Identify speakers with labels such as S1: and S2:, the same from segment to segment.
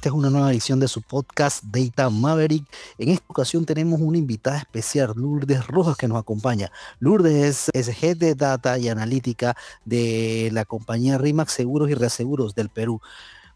S1: Esta es una nueva edición de su podcast Data Maverick. En esta ocasión tenemos una invitada especial, Lourdes Rojas, que nos acompaña. Lourdes es Head de Data y Analítica de la compañía RIMAX Seguros y Reaseguros del Perú.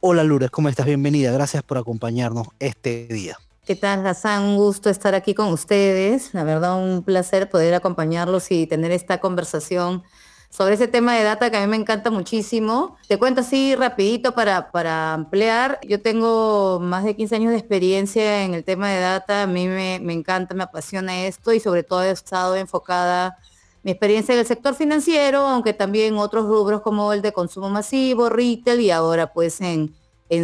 S1: Hola Lourdes, ¿cómo estás? Bienvenida. Gracias por acompañarnos este día.
S2: ¿Qué tal, Hassan? Un gusto estar aquí con ustedes. La verdad, un placer poder acompañarlos y tener esta conversación sobre ese tema de data que a mí me encanta muchísimo. Te cuento así rapidito para ampliar. Yo tengo más de 15 años de experiencia en el tema de data. A mí me encanta, me apasiona esto y sobre todo he estado enfocada mi experiencia en el sector financiero, aunque también otros rubros como el de consumo masivo, retail y ahora pues en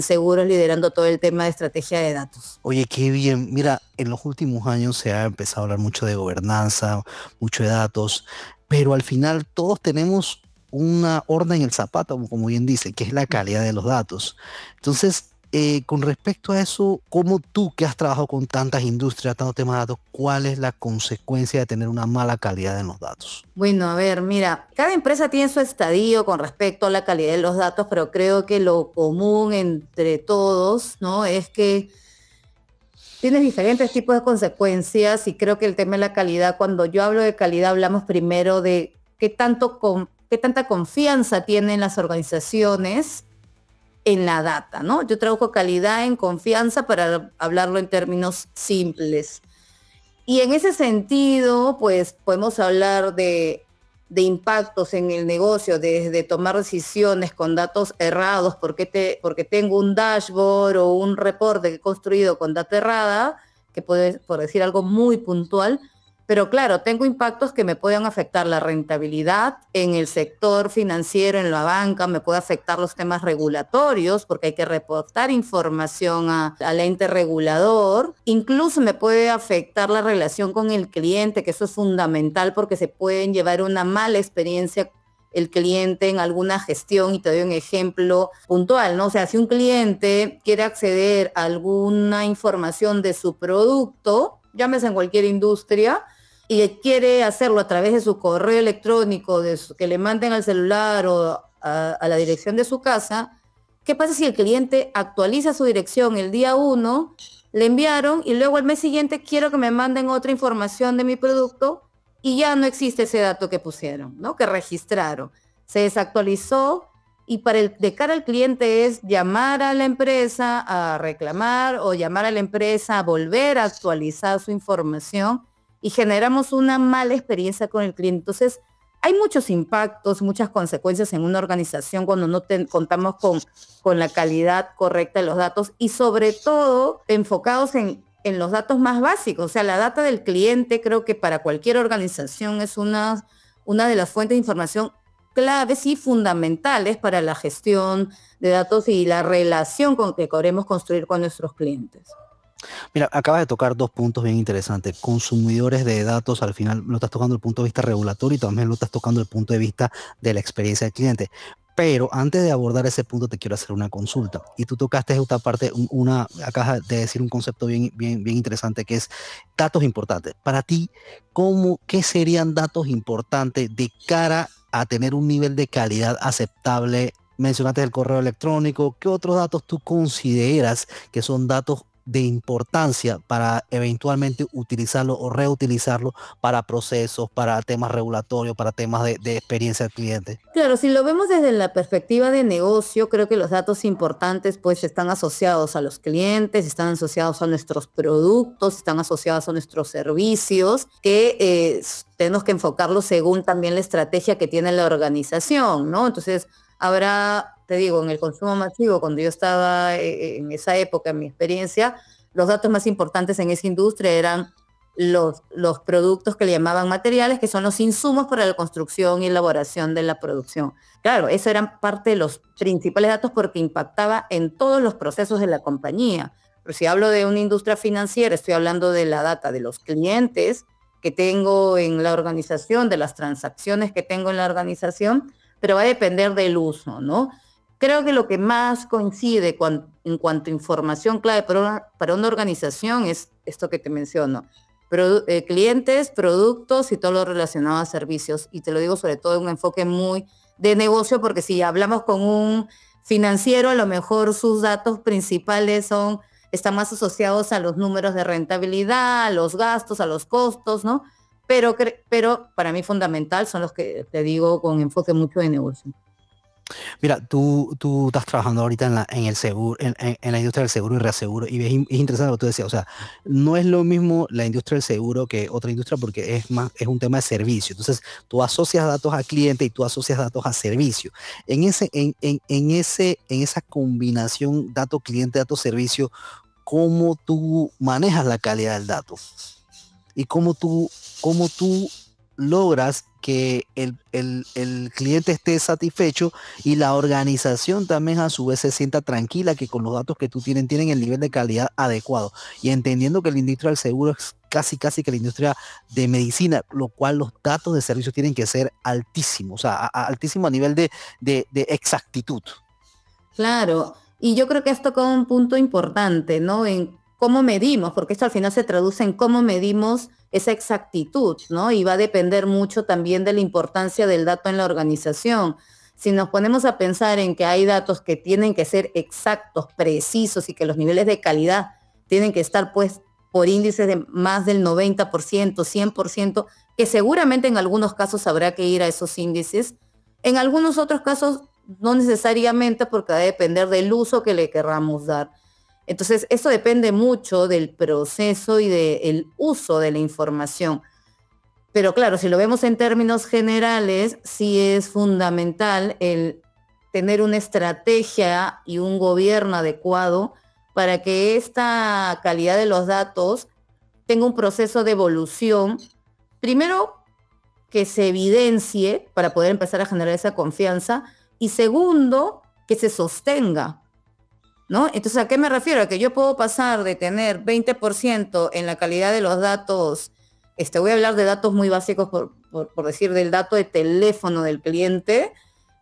S2: seguros liderando todo el tema de estrategia de datos.
S1: Oye, qué bien. Mira, en los últimos años se ha empezado a hablar mucho de gobernanza, mucho de datos, pero al final todos tenemos una horna en el zapato, como bien dice, que es la calidad de los datos. Entonces, con respecto a eso, ¿cómo tú que has trabajado con tantas industrias, tantos temas de datos, cuál es la consecuencia de tener una mala calidad en los datos?
S2: Bueno, a ver, mira, cada empresa tiene su estadio con respecto a la calidad de los datos, pero creo que lo común entre todos, ¿no? Es que tienes diferentes tipos de consecuencias y creo que el tema de la calidad, cuando yo hablo de calidad, hablamos primero de qué tanta confianza tienen las organizaciones en la data, ¿no? Yo trabajo calidad en confianza para hablarlo en términos simples. Y en ese sentido, pues podemos hablar de impactos en el negocio, desde tomar decisiones con datos errados, porque tengo un dashboard o un reporte que he construido con data errada, que puede, por decir algo muy puntual, pero claro, tengo impactos que me pueden afectar la rentabilidad en el sector financiero, en la banca, me puede afectar los temas regulatorios, porque hay que reportar información al ente regulador, incluso me puede afectar la relación con el cliente, que eso es fundamental porque se pueden llevar una mala experiencia el cliente en alguna gestión, y te doy un ejemplo puntual, ¿no? O sea, si un cliente quiere acceder a alguna información de su producto, llámese en cualquier industria, y quiere hacerlo a través de su correo electrónico, que le manden al celular o a la dirección de su casa, ¿qué pasa si el cliente actualiza su dirección el día 1, le enviaron y luego al mes siguiente quiero que me manden otra información de mi producto y ya no existe ese dato que pusieron, ¿no? Que registraron? Se desactualizó y de cara al cliente es llamar a la empresa a reclamar o llamar a la empresa a volver a actualizar su información y generamos una mala experiencia con el cliente. Entonces, hay muchos impactos, muchas consecuencias en una organización cuando no contamos con la calidad correcta de los datos y sobre todo enfocados en los datos más básicos. O sea, la data del cliente creo que para cualquier organización es una de las fuentes de información claves y fundamentales para la gestión de datos y la relación que queremos construir con nuestros clientes.
S1: Mira, acabas de tocar dos puntos bien interesantes. Consumidores de datos, al final lo estás tocando desde el punto de vista regulatorio y también lo estás tocando desde el punto de vista de la experiencia del cliente. Pero antes de abordar ese punto, te quiero hacer una consulta. Y tú tocaste esta parte, acabas de decir un concepto bien interesante que es datos importantes. Para ti, ¿qué serían datos importantes de cara a tener un nivel de calidad aceptable? Mencionaste el correo electrónico. ¿Qué otros datos tú consideras que son datos de importancia para eventualmente utilizarlo o reutilizarlo para procesos, para temas regulatorios, para temas de experiencia del cliente?
S2: Claro, si lo vemos desde la perspectiva de negocio, creo que los datos importantes pues están asociados a los clientes, están asociados a nuestros productos, están asociados a nuestros servicios, que tenemos que enfocarlos según también la estrategia que tiene la organización, ¿no? Entonces, te digo, en el consumo masivo, cuando yo estaba en esa época, en mi experiencia, los datos más importantes en esa industria eran los productos que le llamaban materiales, que son los insumos para la construcción y elaboración de la producción. Claro, eso eran parte de los principales datos porque impactaba en todos los procesos de la compañía. Pero si hablo de una industria financiera, estoy hablando de la data de los clientes que tengo en la organización, de las transacciones que tengo en la organización, pero va a depender del uso, ¿no? Creo que lo que más coincide en cuanto a información clave para una organización es esto que te menciono. Clientes, productos y todo lo relacionado a servicios. Y te lo digo sobre todo en un enfoque muy de negocio, porque si hablamos con un financiero, a lo mejor sus datos principales están más asociados a los números de rentabilidad, a los gastos, a los costos, ¿no? Pero para mí fundamental son los que te digo con enfoque mucho de negocio.
S1: Mira, tú estás trabajando ahorita en el seguro, en la industria del seguro y reaseguro, y es interesante lo que tú decías, o sea, no es lo mismo la industria del seguro que otra industria porque es un tema de servicio. Entonces, tú asocias datos a cliente y tú asocias datos a servicio. En esa combinación dato cliente, dato servicio, ¿cómo tú manejas la calidad del dato? Y cómo tú logras que el cliente esté satisfecho y la organización también a su vez se sienta tranquila que con los datos que tú tienen el nivel de calidad adecuado. Y entendiendo que la industria del seguro es casi que la industria de medicina, lo cual los datos de servicio tienen que ser altísimos, o sea, altísimo a nivel de exactitud.
S2: Claro, y yo creo que esto toca un punto importante, ¿no? En cómo medimos, porque esto al final se traduce en cómo medimos esa exactitud, ¿no? Y va a depender mucho también de la importancia del dato en la organización. Si nos ponemos a pensar en que hay datos que tienen que ser exactos, precisos y que los niveles de calidad tienen que estar pues por índices de más del 90%, 100%, que seguramente en algunos casos habrá que ir a esos índices, en algunos otros casos no necesariamente porque va a depender del uso que le querramos dar. Entonces, eso depende mucho del proceso y del uso de la información. Pero claro, si lo vemos en términos generales, sí es fundamental el tener una estrategia y un gobierno adecuado para que esta calidad de los datos tenga un proceso de evolución. Primero, que se evidencie para poder empezar a generar esa confianza. Y segundo, que se sostenga, ¿no? Entonces, ¿a qué me refiero? A que yo puedo pasar de tener 20% en la calidad de los datos, voy a hablar de datos muy básicos, por decir, del dato de teléfono del cliente,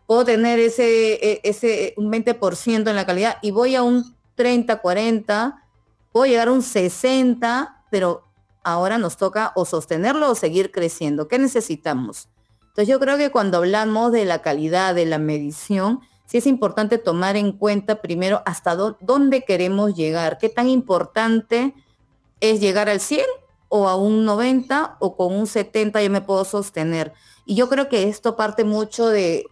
S2: puedo tener un 20% en la calidad y voy a un 30, 40, puedo llegar a un 60, pero ahora nos toca o sostenerlo o seguir creciendo. ¿Qué necesitamos? Entonces yo creo que cuando hablamos de la calidad de la medición, sí es importante tomar en cuenta primero hasta dónde queremos llegar, qué tan importante es llegar al 100 o a un 90 o con un 70 yo me puedo sostener. Y yo creo que esto parte mucho de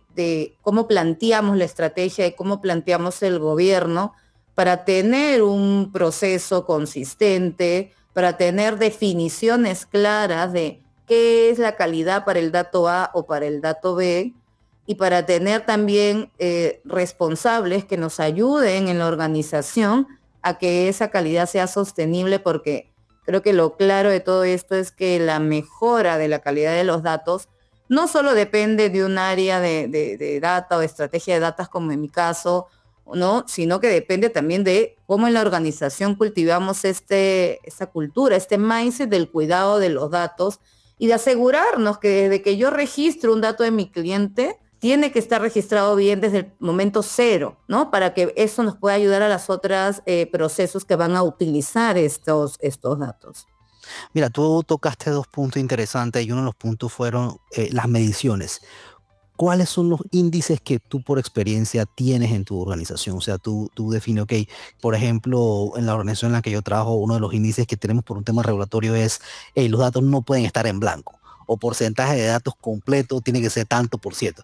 S2: cómo planteamos la estrategia y cómo planteamos el gobierno para tener un proceso consistente, para tener definiciones claras de qué es la calidad para el dato A o para el dato B, y para tener también responsables que nos ayuden en la organización a que esa calidad sea sostenible, porque creo que lo claro de todo esto es que la mejora de la calidad de los datos no solo depende de un área de data o estrategia de datos como en mi caso, ¿no? Sino que depende también de cómo en la organización cultivamos esta cultura, este mindset del cuidado de los datos y de asegurarnos que desde que yo registro un dato de mi cliente, tiene que estar registrado bien desde el momento cero, ¿no? Para que eso nos pueda ayudar a las otras procesos que van a utilizar estos datos.
S1: Mira, tú tocaste dos puntos interesantes y uno de los puntos fueron las mediciones. ¿Cuáles son los índices que tú por experiencia tienes en tu organización? O sea, tú defines, ok, por ejemplo, en la organización en la que yo trabajo, uno de los índices que tenemos por un tema regulatorio es, hey, los datos no pueden estar en blanco o porcentaje de datos completo tiene que ser tanto por ciento.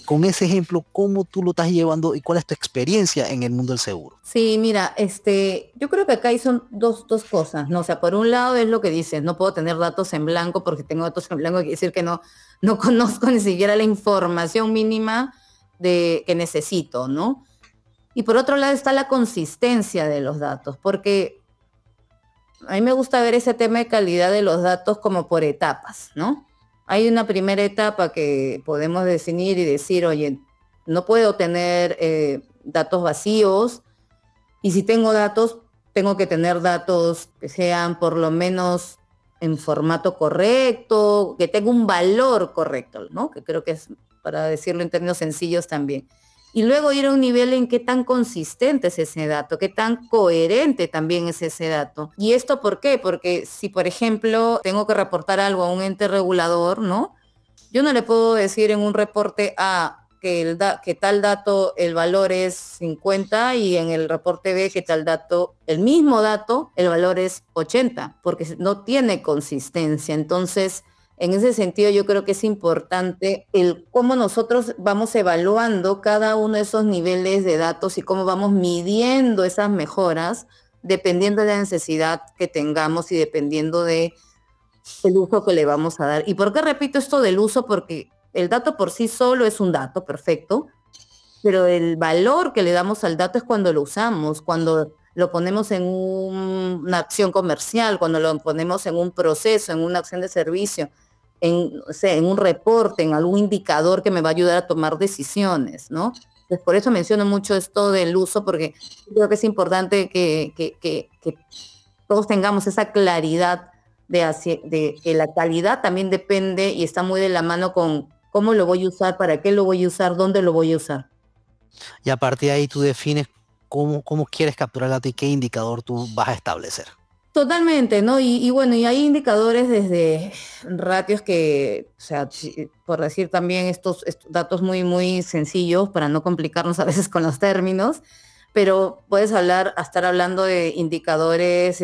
S1: Con ese ejemplo, ¿cómo tú lo estás llevando y cuál es tu experiencia en el mundo del seguro?
S2: Sí, mira, yo creo que acá hay son dos cosas, ¿no? O sea, por un lado es lo que dices, no puedo tener datos en blanco porque tengo datos en blanco, quiere decir que no conozco ni siquiera la información mínima que necesito, ¿no? Y por otro lado está la consistencia de los datos, porque a mí me gusta ver ese tema de calidad de los datos como por etapas, ¿no? Hay una primera etapa que podemos definir y decir, oye, no puedo tener datos vacíos, y si tengo datos, tengo que tener datos que sean por lo menos en formato correcto, que tenga un valor correcto, ¿no? Que creo que es, para decirlo en términos sencillos también. Y luego ir a un nivel en qué tan consistente es ese dato, qué tan coherente también es ese dato. ¿Y esto por qué? Porque si, por ejemplo, tengo que reportar algo a un ente regulador, ¿no? Yo no le puedo decir en un reporte, que tal dato el valor es 50 y en el reporte ve que tal dato, el mismo dato, el valor es 80, porque no tiene consistencia. Entonces, en ese sentido, yo creo que es importante el cómo nosotros vamos evaluando cada uno de esos niveles de datos y cómo vamos midiendo esas mejoras dependiendo de la necesidad que tengamos y dependiendo de el uso que le vamos a dar. ¿Y por qué repito esto del uso? Porque el dato por sí solo es un dato, perfecto, pero el valor que le damos al dato es cuando lo usamos, cuando lo ponemos en una acción comercial, cuando lo ponemos en un proceso, en una acción de servicio, o sea, en un reporte, en algún indicador que me va a ayudar a tomar decisiones, ¿no? Entonces, por eso menciono mucho esto del uso, porque creo que es importante que todos tengamos esa claridad de que la calidad también depende y está muy de la mano con cómo lo voy a usar, para qué lo voy a usar, dónde lo voy a usar.
S1: Y a partir de ahí tú defines cómo quieres capturar el dato y qué indicador tú vas a establecer.
S2: Totalmente, ¿no? Y bueno, y hay indicadores desde ratios que, o sea, por decir también estos datos muy, muy sencillos para no complicarnos a veces con los términos, pero puedes estar hablando de indicadores,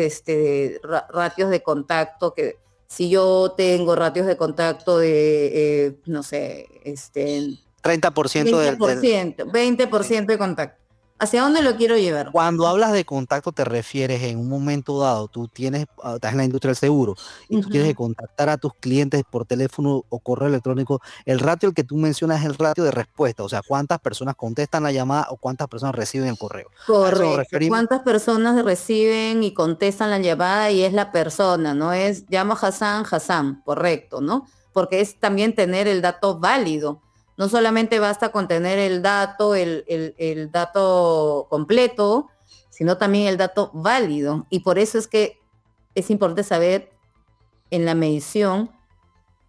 S2: ratios de contacto, que si yo tengo ratios de contacto de, no sé,
S1: 30%
S2: veinte por ciento, veinte por
S1: sí.
S2: ciento de contacto. ¿Hacia dónde lo quiero llevar?
S1: Cuando hablas de contacto te refieres en un momento dado, tú estás en la industria del seguro y tú tienes que contactar a tus clientes por teléfono o correo electrónico. El ratio el que tú mencionas es el ratio de respuesta, o sea, cuántas personas contestan la llamada o cuántas personas reciben el correo. ¿A eso nos
S2: Correcto.
S1: referimos?
S2: ¿Cuántas personas reciben y contestan la llamada y es la persona, no es llamo a Hassan, Hassan, correcto, ¿no? Porque es también tener el dato válido. No solamente basta con tener el dato completo, sino también el dato válido. Y por eso es que es importante saber en la medición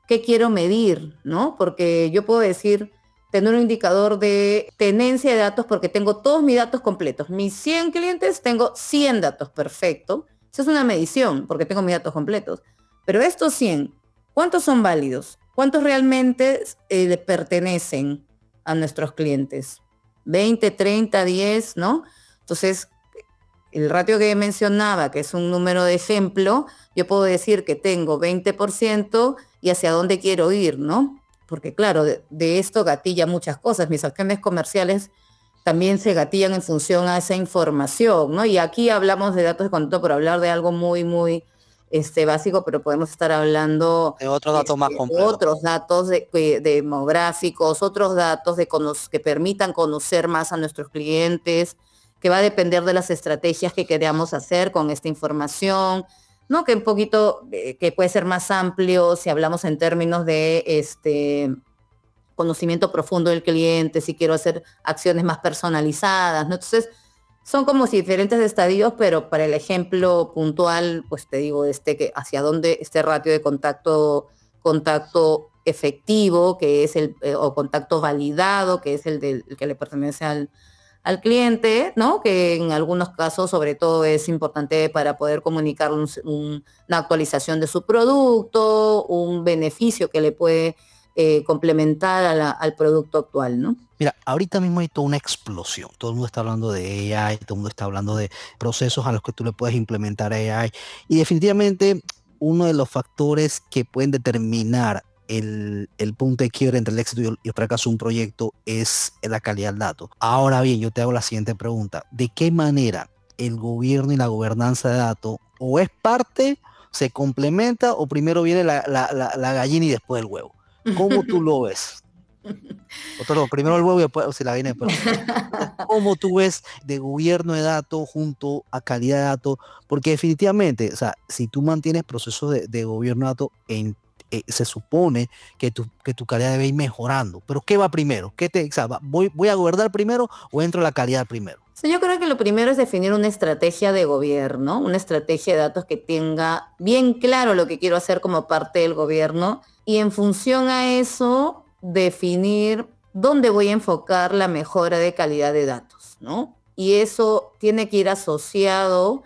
S2: qué quiero medir, ¿no? Porque yo puedo decir, tener un indicador de tenencia de datos porque tengo todos mis datos completos. Mis 100 clientes, tengo 100 datos, perfecto. Esa es una medición porque tengo mis datos completos. Pero estos 100, ¿cuántos son válidos? ¿Cuántos realmente le pertenecen a nuestros clientes? 20, 30, 10, ¿no? Entonces, el ratio que mencionaba, que es un número de ejemplo, yo puedo decir que tengo 20% y hacia dónde quiero ir, ¿no? Porque claro, de esto gatilla muchas cosas. Mis acciones comerciales también se gatillan en función a esa información, ¿no? Y aquí hablamos de datos de contacto por hablar de algo muy, muy básico, pero podemos estar hablando
S1: De otros datos más
S2: de
S1: complejos.
S2: otros datos demográficos, otros datos que permitan conocer más a nuestros clientes, que va a depender de las estrategias que queramos hacer con esta información, ¿no? Que un poquito, que puede ser más amplio si hablamos en términos de conocimiento profundo del cliente, si quiero hacer acciones más personalizadas, ¿no? Entonces, son como si diferentes estadios, pero para el ejemplo puntual, pues te digo, que hacia dónde este ratio de contacto efectivo, que es o contacto validado, que es el que le pertenece al cliente, ¿no? Que en algunos casos, sobre todo, es importante para poder comunicar una actualización de su producto, un beneficio que le puede complementar al producto actual, ¿no?
S1: Mira, ahorita mismo hay toda una explosión. Todo el mundo está hablando de AI, todo el mundo está hablando de procesos a los que tú le puedes implementar AI. Y definitivamente uno de los factores que pueden determinar el punto de quiebre entre el éxito y el fracaso de un proyecto es la calidad del dato. Ahora bien, yo te hago la siguiente pregunta. ¿De qué manera el gobierno y la gobernanza de datos o es parte, se complementa o primero viene la gallina y después el huevo? ¿Cómo tú lo ves? Perdón, primero el huevo y después, o sea, la viene después. ¿Cómo tú ves de gobierno de datos junto a calidad de datos? Porque definitivamente, o sea, si tú mantienes procesos de gobierno de datos, se supone que tu calidad debe ir mejorando. Pero ¿qué va primero? O sea, ¿voy a gobernar primero o entro a la calidad primero?
S2: Sí, yo creo que lo primero es definir una estrategia de gobierno, una estrategia de datos que tenga bien claro lo que quiero hacer como parte del gobierno y en función a eso definir dónde voy a enfocar la mejora de calidad de datos, ¿no? Y eso tiene que ir asociado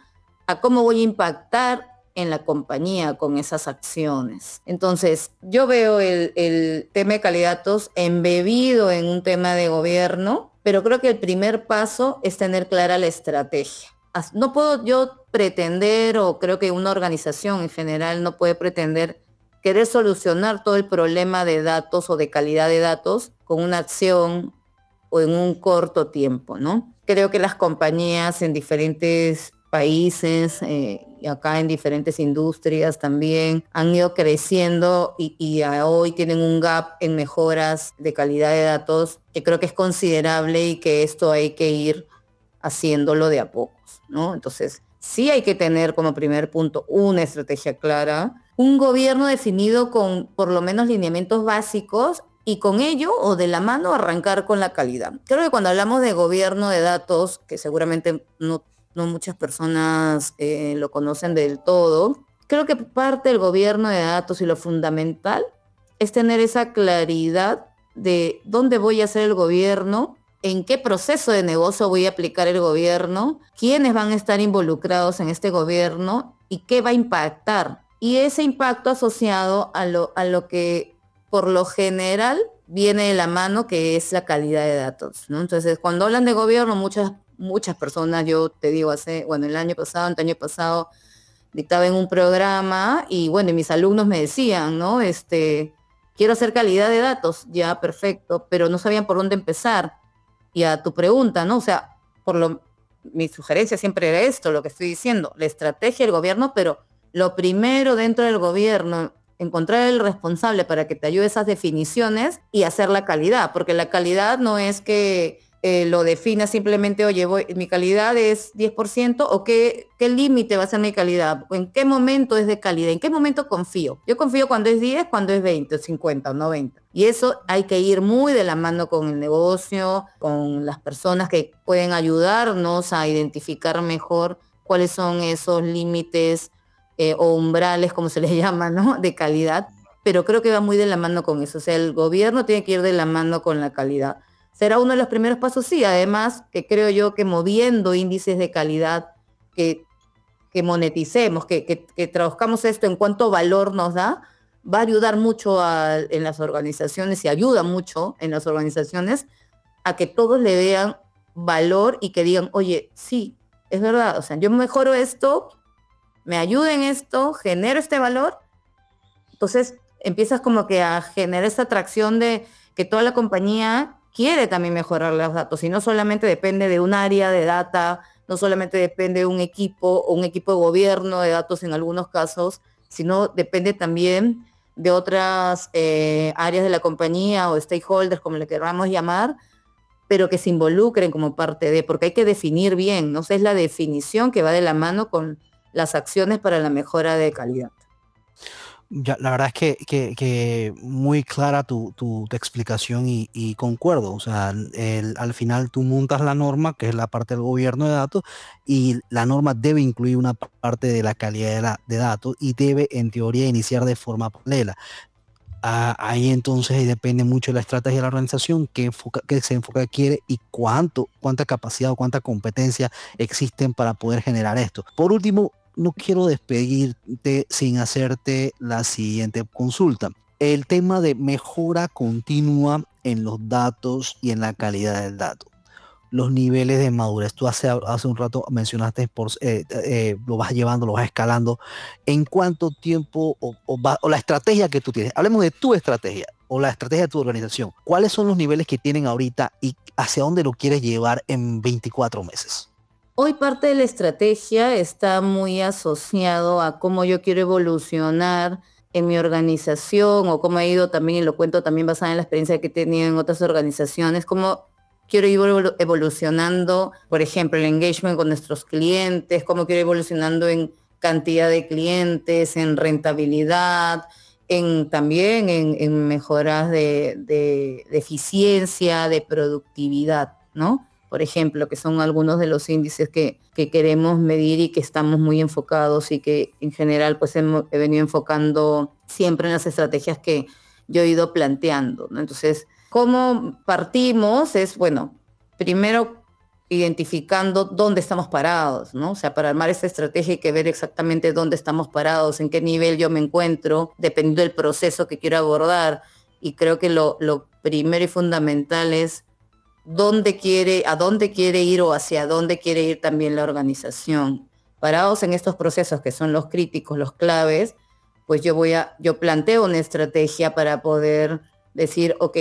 S2: a cómo voy a impactar en la compañía con esas acciones. Entonces, yo veo el tema de calidad de datos embebido en un tema de gobierno, pero creo que el primer paso es tener clara la estrategia. No puedo yo pretender, o creo que una organización en general no puede pretender querer solucionar todo el problema de datos o de calidad de datos con una acción o en un corto tiempo, ¿no? Creo que las compañías en diferentes países, y acá en diferentes industrias también, han ido creciendo y hoy tienen un gap en mejoras de calidad de datos que creo que es considerable y que esto hay que ir haciéndolo de a pocos, ¿no? Entonces, sí hay que tener como primer punto una estrategia clara, un gobierno definido con por lo menos lineamientos básicos y con ello o de la mano arrancar con la calidad. Creo que cuando hablamos de gobierno de datos, que seguramente no muchas personas lo conocen del todo, creo que parte del gobierno de datos y lo fundamental es tener esa claridad de dónde voy a hacer el gobierno, en qué proceso de negocio voy a aplicar el gobierno, quiénes van a estar involucrados en este gobierno y qué va a impactar. Y ese impacto asociado a lo que por lo general viene de la mano, que es la calidad de datos, ¿no? Entonces, cuando hablan de gobierno, muchas personas, yo te digo, el año pasado, dictaba en un programa y bueno, y mis alumnos me decían, ¿no? Quiero hacer calidad de datos, ya, perfecto, pero no sabían por dónde empezar. Y a tu pregunta, ¿no? O sea, mi sugerencia siempre era esto, lo que estoy diciendo, la estrategia del gobierno, pero lo primero dentro del gobierno, encontrar el responsable para que te ayude esas definiciones y hacer la calidad, porque la calidad no es que lo defina simplemente, oye, mi calidad es 10%, o qué límite va a ser mi calidad, en qué momento es de calidad, en qué momento confío. Yo confío cuando es 10, cuando es 20, o 50 o 90. Y eso hay que ir muy de la mano con el negocio, con las personas que pueden ayudarnos a identificar mejor cuáles son esos límites o umbrales, como se les llama, ¿no? De calidad, pero creo que va muy de la mano con eso. O sea, el gobierno tiene que ir de la mano con la calidad. ¿Será uno de los primeros pasos? Sí, además que creo yo que moviendo índices de calidad, que moneticemos, que traduzcamos esto en cuánto valor nos da, va a ayudar mucho en las organizaciones y ayuda mucho en las organizaciones a que todos le vean valor y que digan, oye, sí, es verdad, o sea, yo mejoro esto, me ayuda en esto, genero este valor, entonces empiezas como que a generar esa atracción de que toda la compañía quiere también mejorar los datos y no solamente depende de un área de data, no solamente depende de un equipo o un equipo de gobierno de datos en algunos casos, sino depende también de otras áreas de la compañía o stakeholders, como le queramos llamar, pero que se involucren como parte de, porque hay que definir bien, ¿no? O sea, es la definición que va de la mano con las acciones para la mejora de calidad.
S1: Ya, la verdad es que muy clara tu explicación y concuerdo. O sea, al final tú montas la norma, que es la parte del gobierno de datos, y la norma debe incluir una parte de la calidad de datos y debe, en teoría, iniciar de forma paralela. Ahí entonces depende mucho de la estrategia de la organización, qué se enfoca quiere y cuánta capacidad o cuánta competencia existen para poder generar esto. Por último, no quiero despedirte sin hacerte la siguiente consulta. El tema de mejora continua en los datos y en la calidad del dato. Los niveles de madurez. Tú hace un rato mencionaste, lo vas llevando, lo vas escalando. ¿En cuánto tiempo o la estrategia que tú tienes? Hablemos de tu estrategia o la estrategia de tu organización. ¿Cuáles son los niveles que tienen ahorita y hacia dónde lo quieres llevar en 24 meses?
S2: Hoy parte de la estrategia está muy asociado a cómo yo quiero evolucionar en mi organización o cómo he ido también, y lo cuento también basada en la experiencia que he tenido en otras organizaciones, cómo quiero ir evolucionando, por ejemplo, el engagement con nuestros clientes, cómo quiero ir evolucionando en cantidad de clientes, en rentabilidad, también en mejoras de eficiencia, de productividad, ¿no? Por ejemplo, que son algunos de los índices que queremos medir y que estamos muy enfocados y que en general pues he venido enfocando siempre en las estrategias que yo he ido planteando, ¿no? Entonces, ¿cómo partimos? Es, bueno, primero identificando dónde estamos parados, ¿no? O sea, para armar esta estrategia hay que ver exactamente dónde estamos parados, en qué nivel yo me encuentro, dependiendo del proceso que quiero abordar. Y creo que lo primero y fundamental es a dónde quiere ir o hacia dónde quiere ir también la organización. Parados en estos procesos que son los críticos, los claves, pues yo planteo una estrategia para poder decir, ok,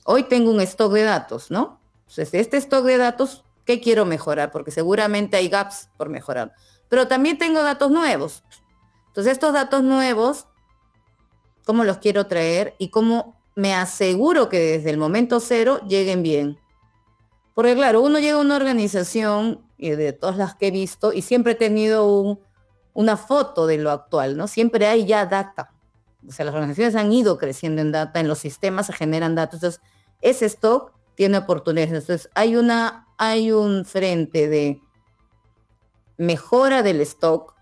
S2: hoy tengo un stock de datos, ¿no? Entonces, este stock de datos, ¿qué quiero mejorar? Porque seguramente hay gaps por mejorar. Pero también tengo datos nuevos. Entonces, estos datos nuevos, ¿cómo los quiero traer? Y cómo me aseguro que desde el momento cero lleguen bien. Porque claro, uno llega a una organización, y de todas las que he visto, y siempre he tenido una foto de lo actual, ¿no? Siempre hay ya data. O sea, las organizaciones han ido creciendo en data, en los sistemas se generan datos. Entonces, ese stock tiene oportunidades. Entonces, hay un frente de mejora del stock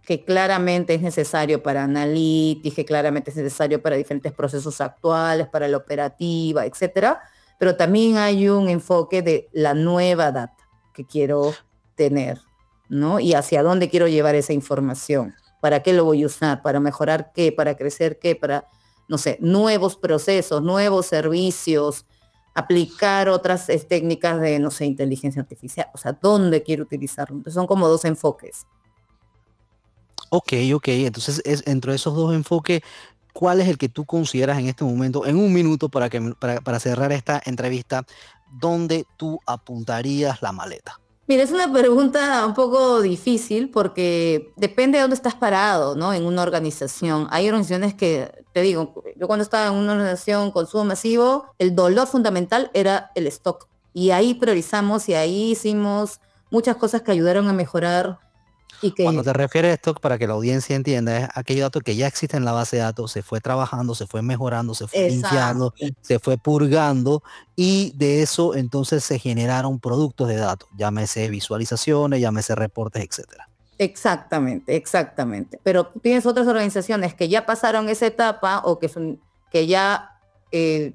S2: que claramente es necesario para Analytics, que claramente es necesario para diferentes procesos actuales, para la operativa, etcétera. Pero también hay un enfoque de la nueva data que quiero tener, ¿no? Y hacia dónde quiero llevar esa información. ¿Para qué lo voy a usar? ¿Para mejorar qué? ¿Para crecer qué? Para, no sé, nuevos procesos, nuevos servicios, aplicar otras técnicas de, no sé, inteligencia artificial. O sea, ¿dónde quiero utilizarlo? Entonces son como dos enfoques.
S1: Ok, ok. Entonces, entre esos dos enfoques, ¿cuál es el que tú consideras en este momento, en un minuto para cerrar esta entrevista, dónde tú apuntarías la maleta?
S2: Mira, es una pregunta un poco difícil porque depende de dónde estás parado, ¿no? En una organización. Hay organizaciones que, te digo, yo cuando estaba en una organización consumo masivo, el dolor fundamental era el stock. Y ahí priorizamos y ahí hicimos muchas cosas que ayudaron a mejorar y
S1: Cuando
S2: que,
S1: te refieres a esto, para que la audiencia entienda, es aquello dato que ya existe en la base de datos, se fue trabajando, se fue mejorando, se fue limpiando,
S2: exacto,
S1: se fue purgando y de eso entonces se generaron productos de datos, llámese visualizaciones, llámese reportes, etcétera.
S2: exactamente, exactamente. Pero tienes otras organizaciones que ya pasaron esa etapa o que ya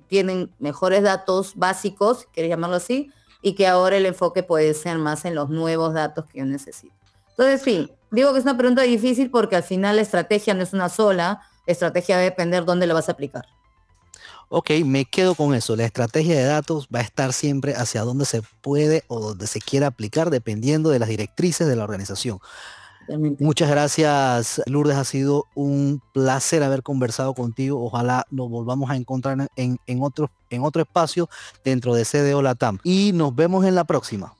S2: tienen mejores datos básicos, quieres llamarlo así, y que ahora el enfoque puede ser más en los nuevos datos que yo necesito. Entonces, sí, digo que es una pregunta difícil porque al final la estrategia no es una sola, la estrategia va a depender dónde la vas a aplicar.
S1: Ok, me quedo con eso. La estrategia de datos va a estar siempre hacia donde se puede o donde se quiera aplicar dependiendo de las directrices de la organización.
S2: Realmente.
S1: Muchas gracias, Lourdes. Ha sido un placer haber conversado contigo. Ojalá nos volvamos a encontrar en otro espacio dentro de CDO Latam. Y nos vemos en la próxima.